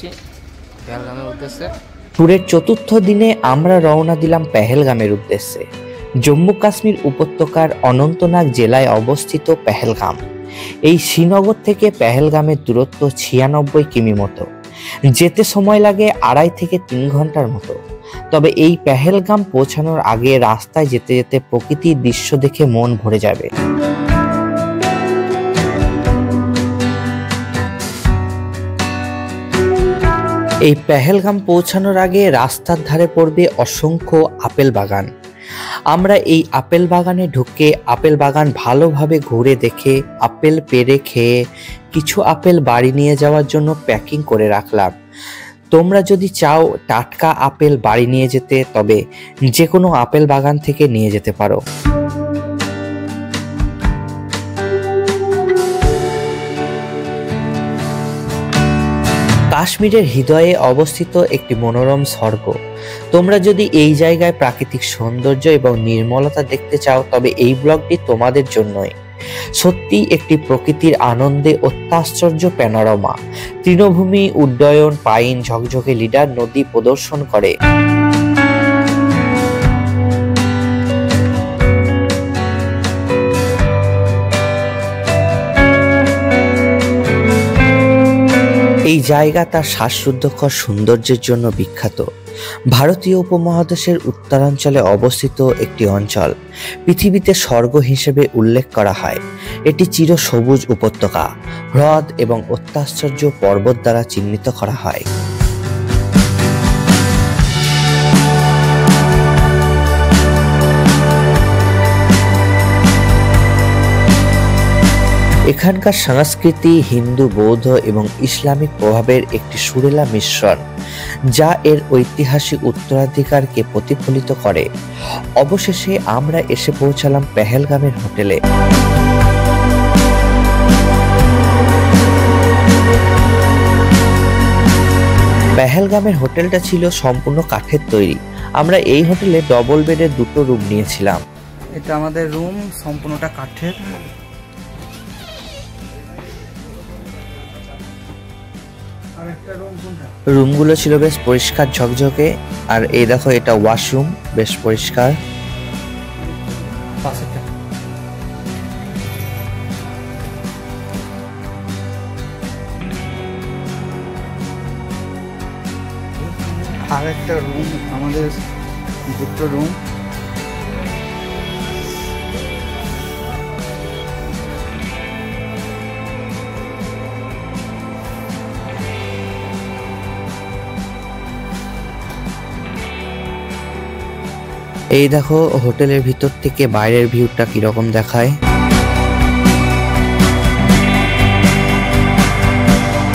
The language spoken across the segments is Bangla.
যাচ্ছি পেহেলগামের উদ্দেশ্যে। ট্যুরের চতুর্থ দিনে আমরা রওনা দিলাম পেহেলগামের উদ্দেশ্যে। জম্মু কাশ্মীর উপত্যকার অনন্তনাগ জেলায় অবস্থিত পেহেলগাম। এই শ্রীনগর থেকে পেহেলগামের দূরত্ব 96 কিমি মতো। যেতে সময় লাগে 2.5 থেকে 3 ঘন্টার মতো। তবে এই পেহেলগাম পৌঁছানোর আগে রাস্তায় যেতে যেতে প্রকৃতির দৃশ্য দেখে মন ভরে যাবে। এই পেহেলগাম পৌঁছানোর আগে রাস্তার ধারে পড়বে অসংখ্য আপেল বাগান। আমরা এই আপেল বাগানে ঢুকে আপেল বাগান ভালোভাবে ঘুরে দেখে আপেল পেড়ে খেয়ে কিছু আপেল বাড়ি নিয়ে যাওয়ার জন্য প্যাকিং করে রাখলাম। তোমরা যদি চাও টাটকা আপেল বাড়ি নিয়ে যেতে, তবে যে কোনো আপেল বাগান থেকে নিয়ে যেতে পারো। কাশ্মীরের হৃদয়ে অবস্থিত একটি মনোরম স্বর্গ। তোমরা যদি এই জায়গায় প্রাকৃতিক সৌন্দর্য এবং নির্মলতা দেখতে চাও, তবে এই ব্লগটি তোমাদের জন্যই। সত্যি একটি প্রকৃতির আনন্দে অত্যাশ্চর্য প্যানোরামা। তৃণভূমি, উড্ডয়ন, পাইন, ঝকঝকে লিডার নদী প্রদর্শন করে। এই জায়গা তার শ্বাসরুদ্ধকর সৌন্দর্যের জন্য বিখ্যাত। ভারতীয় উপমহাদেশের উত্তরাঞ্চলে অবস্থিত একটি অঞ্চল। পৃথিবীতে স্বর্গ হিসেবে উল্লেখ করা হয়। এটি চিরসবুজ উপত্যকা, হ্রদ এবং অত্যাশ্চর্য পর্বত দ্বারা চিহ্নিত করা হয়। এখানকার সংস্কৃতি হিন্দু, বৌদ্ধ এবং ইসলামিক প্রভাবের একটি সুরেলা মিশ্রণ, যা এর ঐতিহাসিক উত্তরাধিকারকে প্রতিফলিত করে। অবশেষে আমরা এসে পৌঁছালাম পেহেলগামের হোটেলে। পেহেলগামের হোটেলটা ছিল সম্পূর্ণ কাঠের তৈরি। আমরা এই হোটেলে ডবল বেডের 2টো রুম নিয়েছিলাম। এটা আমাদের রুম, সম্পূর্ণটা কাঠের। রুমগুলো ছিল বেশ পরিষ্কার ঝকঝকে। আর এই দেখো, এটা ওয়াশরুম, বেশ পরিষ্কার। আর একটা রুম, আমাদের 2টো রুম। এই দেখো হোটেলের ভিতর থেকে বাইরের ভিউটা কিরকম দেখায়।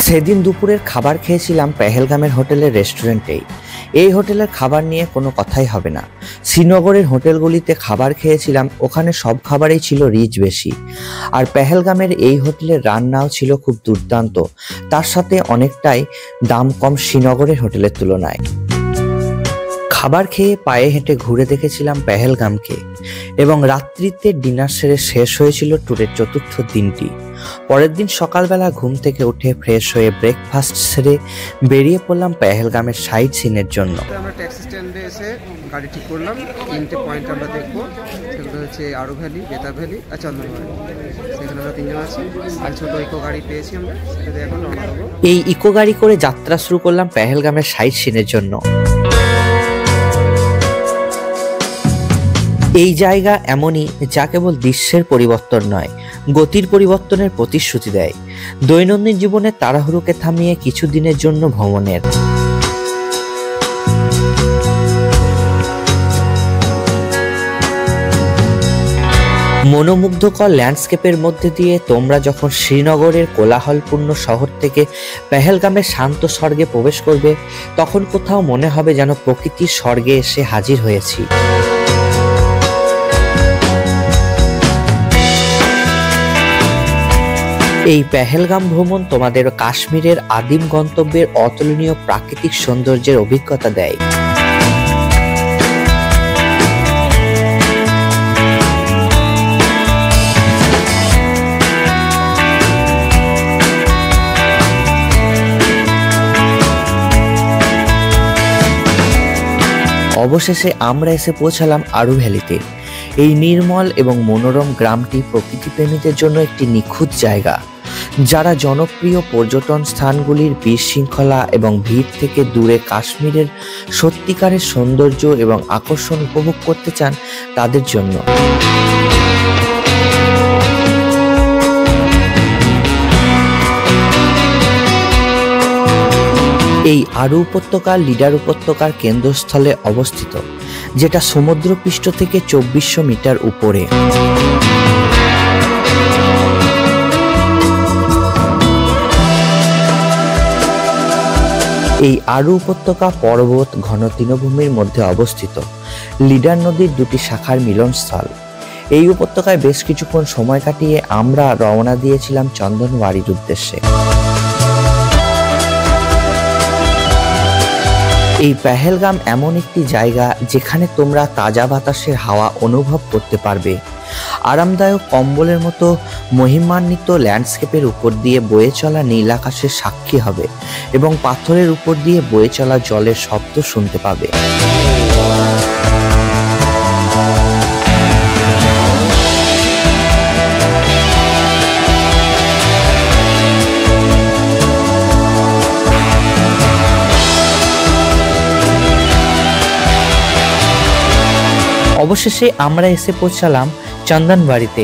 সেদিন দুপুরের খাবার খেয়েছিলাম পেহেলগামের হোটেলের রেস্টুরেন্টেই। এই হোটেলের খাবার নিয়ে কোনো কথাই হবে না। শ্রীনগরের হোটেলগুলিতে খাবার খেয়েছিলাম, ওখানে সব খাবারেই ছিল রিচ বেশি। আর পেহেলগামের এই হোটেলের রান্নাও ছিল খুব দুর্দান্ত। তার সাথে অনেকটাই দাম কম শ্রীনগরের হোটেলের তুলনায়। খাবার খেয়ে পায়ে হেঁটে ঘুরে দেখেছিলাম পেহেলগামকে, এবং রাত্রিতে ডিনার সেরে শেষ হয়েছিল ট্যুরের চতুর্থ দিনটি। পরের দিন সকালবেলা ঘুম থেকে উঠে ফ্রেশ হয়ে ব্রেকফাস্ট সেরে বেরিয়ে পড়লাম পেহেলগামের সাইট সিনের জন্য। আমরা ট্যাক্সি স্ট্যান্ডে এসে গাড়ি ঠিক করলাম। 3টে পয়েন্ট আমরা দেখবো। সেগুলো হচ্ছে আরু ভ্যালি, বেতার ভ্যালি আর চন্দনবাড়ি। সেখানে আমরা 3জন আছি। আর ছোট ইকো গাড়ি পেয়েছি আমরা, সেটাতে এখন রওনা দেবো। এই ইকো গাড়ি করে যাত্রা শুরু করলাম পেহেলগামের সাইট সিনের জন্য। এই জায়গা এমনই, যা কেবল দৃশ্যের পরিবর্তন নয়, গতির পরিবর্তনের প্রতিশ্রুতি দেয়। দৈনন্দিন জীবনে তাড়াহুড়োকে থামিয়ে কিছু দিনের জন্য ভ্রমণের। মনোমুগ্ধকর ল্যান্ডস্কেপের মধ্যে দিয়ে তোমরা যখন শ্রীনগরের কোলাহলপূর্ণ শহর থেকে পেহেলগামের শান্ত স্বর্গে প্রবেশ করবে, তখন কোথাও মনে হবে যেন প্রকৃতির স্বর্গে এসে হাজির হয়েছি। এই পেহেলগাম ভ্রমণ তোমাদের কাশ্মীরের আদিম গন্তব্যের অতুলনীয় প্রাকৃতিক সৌন্দর্যের অভিজ্ঞতা দেয়। অবশেষে আমরা এসে পৌঁছালাম আরু ভ্যালিতে। এই নির্মল এবং মনোরম গ্রামটি প্রকৃতিপ্রেমীদের জন্য একটি নিখুঁত জায়গা। যারা জনপ্রিয় পর্যটন স্থানগুলির বিশৃঙ্খলা এবং ভিড় থেকে দূরে কাশ্মীরের সত্যিকারের সৌন্দর্য এবং আকর্ষণ উপভোগ করতে চান তাদের জন্য। এই আরু উপত্যকা লিডার উপত্যকার কেন্দ্রস্থলে অবস্থিত, যেটা সমুদ্রপৃষ্ঠ থেকে 2400 মিটার উপরে। এই আরু উপত্যকা পর্বত ঘন তৃণভূমির মধ্যে অবস্থিত, লিডার নদীর দুটি শাখার মিলনস্থল। এই উপত্যকায় বেশ কিছুক্ষণ সময় কাটিয়ে আমরা রওনা দিয়েছিলাম চন্দনওয়াড়ির উদ্দেশ্যে। এই পেহেলগাম এমন একটি জায়গা যেখানে তোমরা তাজা বাতাসের হাওয়া অনুভব করতে পারবে, আরামদায়ক কম্বলের মতো মহিমান্বিত ল্যান্ডস্কেপের উপর দিয়ে বয়ে চলা নীল আকাশের সাক্ষী হবে এবং পাথরের উপর দিয়ে বয়ে চলা জলের শব্দ শুনতে পাবে। অবশেষে আমরা এসে পৌঁছালাম চন্দনওয়াড়িতে।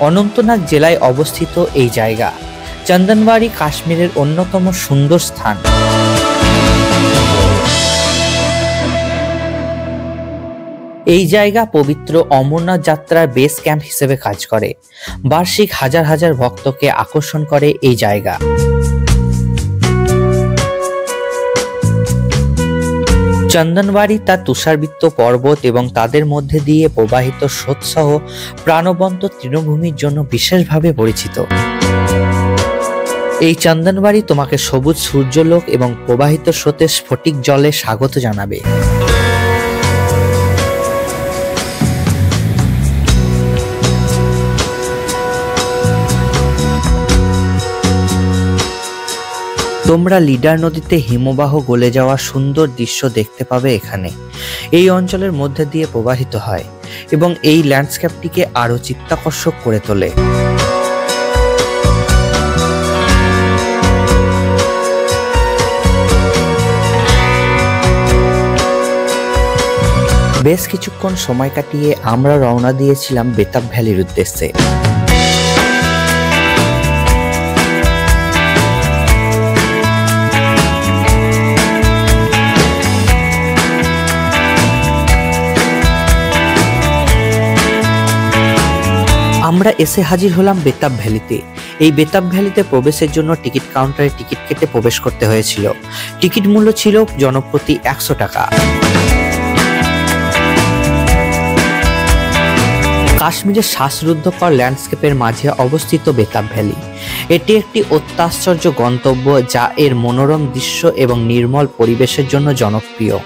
অনন্তনাগ জেলায় অবস্থিত এই জায়গা। চন্দনওয়াড়ি কাশ্মীরের অন্যতম সুন্দর স্থান। এই জায়গা পবিত্র অমরনাথ যাত্রার বেস ক্যাম্প হিসেবে কাজ করে। বার্ষিক হাজার হাজার ভক্তকে আকর্ষণ করে এই জায়গা। চন্দনওয়াড়ি তার তুষারবৃত্ত পর্বত এবং তাদের মধ্যে দিয়ে প্রবাহিত স্রোতসহ প্রাণবন্ত তৃণভূমির জন্য বিশেষভাবে পরিচিত। এই চন্দনওয়াড়ি তোমাকে সবুজ সূর্যলোক এবং প্রবাহিত স্রোতের স্ফটিক জলে স্বাগত জানাবে। তোমরা লিডার নদীতে হিমবাহ গলে যাওয়া সুন্দর দৃশ্য দেখতে পাবে এখানে। এই অঞ্চলের মধ্যে দিয়ে প্রবাহিত হয় এবং এই ল্যান্ডস্কেপটিকে আরো চিত্তাকর্ষক করে তোলে। বেশ কিছুক্ষণ সময় কাটিয়ে আমরা রওনা দিয়েছিলাম বেতাব ভ্যালির উদ্দেশ্যে। আমরা এসে হাজির হলাম বেতাব ভ্যালিতে। এই বেতাব ভ্যালিতে প্রবেশের জন্য টিকিট কাউন্টারে টিকিট কেটে প্রবেশ করতে হয়েছিল। টিকিট মূল্য ছিল জনপ্রতি 100 টাকা। কাশ্মীরের শ্বাসরুদ্ধকর ল্যান্ডস্কেপের মাঝে অবস্থিত বেতাব ভ্যালি। এটি একটি অত্যাশ্চর্য গন্তব্য যা এর মনোরম দৃশ্য এবং নির্মল পরিবেশের জন্য জনপ্রিয়।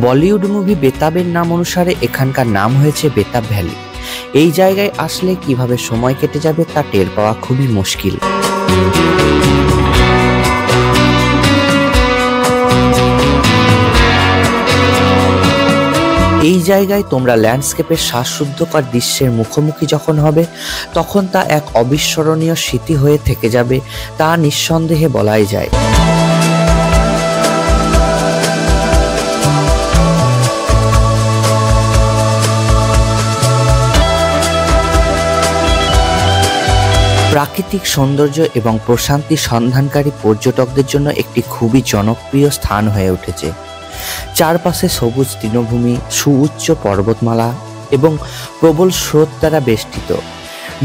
বলিউড মুভি বেতাবের নাম অনুসারে এখানকার নাম হয়েছে বেতাব ভ্যালি। এই জায়গায় আসলে কিভাবে সময় কেটে যাবে তা টের পাওয়া খুবই মুশকিল। এই জায়গায় তোমরা ল্যান্ডস্কেপের শ্বাসরুদ্ধকর দৃশ্যের মুখোমুখি যখন হবে, তখন তা এক অবিস্মরণীয় স্মৃতি হয়ে থেকে যাবে, তা নিঃসন্দেহে বলাই যায়। প্রাকৃতিক সৌন্দর্য এবং প্রশান্তি সন্ধানকারী পর্যটকদের জন্য একটি খুবই জনপ্রিয় স্থান হয়ে উঠেছে। চারপাশে সবুজ তৃণভূমি, সুউচ্চ পর্বতমালা এবং প্রবল স্রোত দ্বারা বেষ্টিত।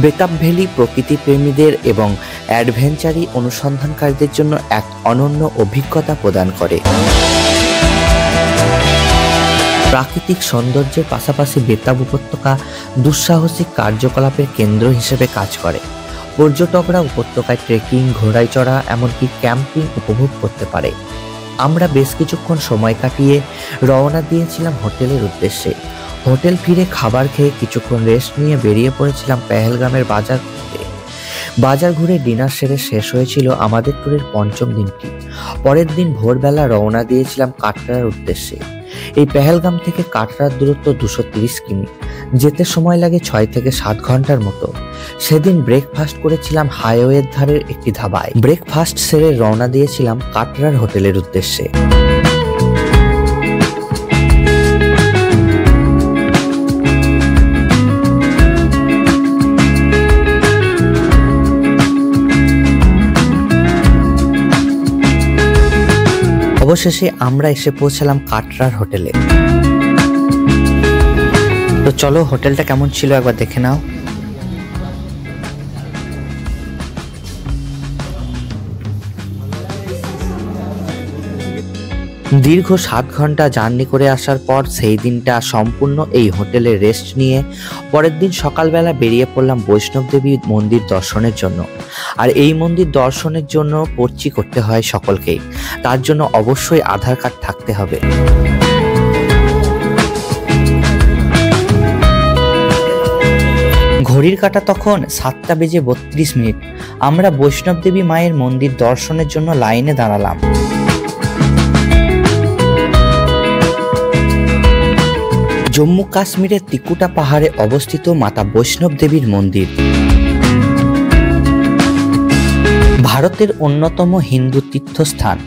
বেতাব ভ্যালি প্রকৃতি প্রেমীদের এবং অ্যাডভেঞ্চারি অনুসন্ধানকারীদের জন্য এক অনন্য অভিজ্ঞতা প্রদান করে। প্রাকৃতিক সৌন্দর্যের পাশাপাশি বেতাব উপত্যকা দুঃসাহসিক কার্যকলাপের কেন্দ্র হিসেবে কাজ করে। পর্যটকরা উপত্যকায় ট্রেকিং, ঘোড়ায় চড়া, এমনকি ক্যাম্পিং উপভোগ করতে পারে। আমরা বেশ কিছুক্ষণ সময় কাটিয়ে রওনা দিয়েছিলাম হোটেলের উদ্দেশ্যে। হোটেল ফিরে খাবার খেয়ে কিছুক্ষণ রেস্ট নিয়ে বেরিয়ে পড়েছিলাম পেহেলগামের বাজার ঘুরতে। বাজার ঘুরে ডিনার সেরে শেষ হয়েছিল আমাদের ট্যুরের পঞ্চম দিনটি। পরের দিন ভোরবেলা রওনা দিয়েছিলাম কাটরার উদ্দেশ্যে। এই পেহেলগাম থেকে কাটরার দূরত্ব 230 কিমি, যেতে সময় লাগে 6 থেকে 7 ঘন্টার মতো। সেদিন ব্রেকফাস্ট করেছিলাম হাইওয়ের ধারের একটি ধাবায়। ব্রেকফাস্ট সেরে রওনা দিয়েছিলাম কাটরার হোটেলের উদ্দেশ্যে। অবশেষে আমরা এসে পৌঁছালাম কাটরার হোটেলে। তো চলো হোটেলটা কেমন ছিল একবার দেখে নাও। দীর্ঘ 7 ঘন্টা জার্নি করে আসার পর সেই দিনটা সম্পূর্ণ এই হোটেলে রেস্ট নিয়ে পরের দিন সকালবেলা বেরিয়ে পড়লাম বৈষ্ণব দেবী মন্দির দর্শনের জন্য। আর এই মন্দির দর্শনের জন্য পর্চি করতে হয় সকলকেই, তার জন্য অবশ্যই আধার কার্ড থাকতে হবে। ঘড়ির কাঁটা তখন 7:32। আমরা বৈষ্ণব দেবী মায়ের মন্দির দর্শনের জন্য লাইনে দাঁড়ালাম। জম্মু কাশ্মীরের তিকুটা পাহাড়ে অবস্থিত মাতা বৈষ্ণব দেবীর মন্দির ভারতের অন্যতম হিন্দু তীর্থস্থান।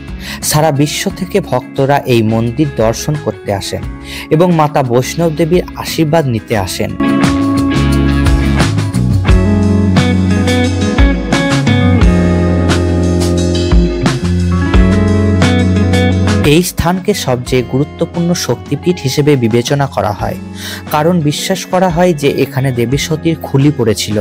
সারা বিশ্ব থেকে ভক্তরা এই মন্দির দর্শন করতে আসেন এবং মাতা বৈষ্ণব দেবীর আশীর্বাদ নিতে আসেন। এই স্থানকে সবচেয়ে গুরুত্বপূর্ণ শক্তিপীঠ হিসেবে বিবেচনা করা হয়, কারণ বিশ্বাস করা হয় যে এখানে দেবী সতীর খুলি পড়েছিল।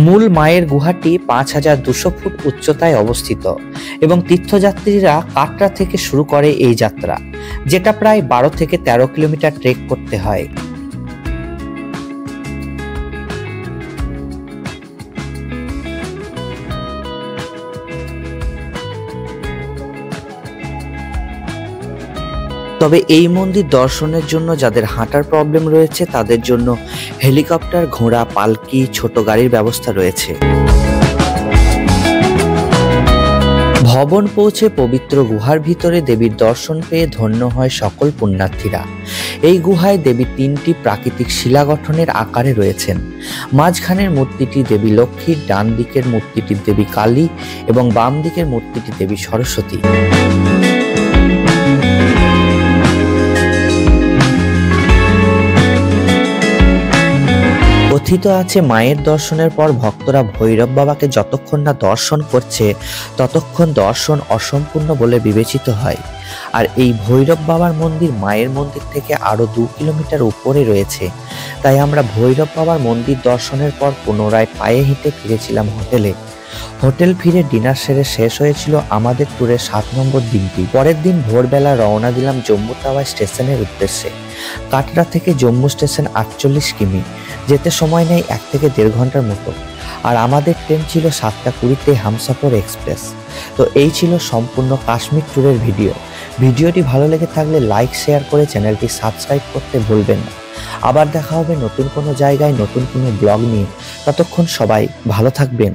মূল মায়ের গুহাটি 5200 ফুট উচ্চতায় অবস্থিত এবং তীর্থযাত্রীরা কাটরা থেকে শুরু করে এই যাত্রা, যেটা প্রায় 12 থেকে 13 কিলোমিটার ট্রেক করতে হয়। তবে এই মন্দির দর্শনের জন্য যাদের হাঁটার প্রবলেম রয়েছে তাদের জন্য হেলিকপ্টার, ঘোড়া, পালকি, ছোট গাড়ির ব্যবস্থা রয়েছে। ভবন পৌঁছে পবিত্র গুহার ভিতরে দেবীর দর্শন পেয়ে ধন্য হয় সকল পুণ্যার্থীরা। এই গুহায় দেবী 3টি প্রাকৃতিক শিলা গঠনের আকারে রয়েছেন। মাঝখানের মূর্তিটি দেবী লক্ষ্মীর, ডান দিকের মূর্তিটি দেবী কালী এবং বাম দিকের মূর্তিটি দেবী সরস্বতী। কথিত আছে মায়ের দর্শনের পর ভক্তরা ভৈরব বাবাকে যতক্ষণ না দর্শন করছে ততক্ষণ দর্শন অসম্পূর্ণ বলে বিবেচিত হয়। আর এই ভৈরব বাবার মন্দির মায়ের মন্দির থেকে আরো 2 কিলোমিটার উপরে রয়েছে, তাই আমরা ভৈরব বাবার মন্দির দর্শনের পর পুনরায় পায়ে হেঁটে ফিরেছিলাম হোটেলে। হোটেল ফিরে ডিনার সেরে শেষ হয়েছিল আমাদের ট্যুরের 7 নম্বর দিনটি। পরের দিন ভোরবেলা রওনা দিলাম জম্মু তাওয়া স্টেশনের উদ্দেশ্যে। কাটরা থেকে জম্মু স্টেশন 48 কিমি, যেতে সময় নেয় 1 থেকে 1.5 ঘন্টার মতো। আর আমাদের ট্রেন ছিল 7:20-তে হামসফর এক্সপ্রেস। তো এই ছিল সম্পূর্ণ কাশ্মীর ট্যুরের ভিডিও। ভিডিওটি ভালো লেগে থাকলে লাইক, শেয়ার করে চ্যানেলটি সাবস্ক্রাইব করতে ভুলবেন না। আবার দেখা হবে নতুন কোনো জায়গায় নতুন কোনো ব্লগ নিয়ে। ততক্ষণ সবাই ভালো থাকবেন।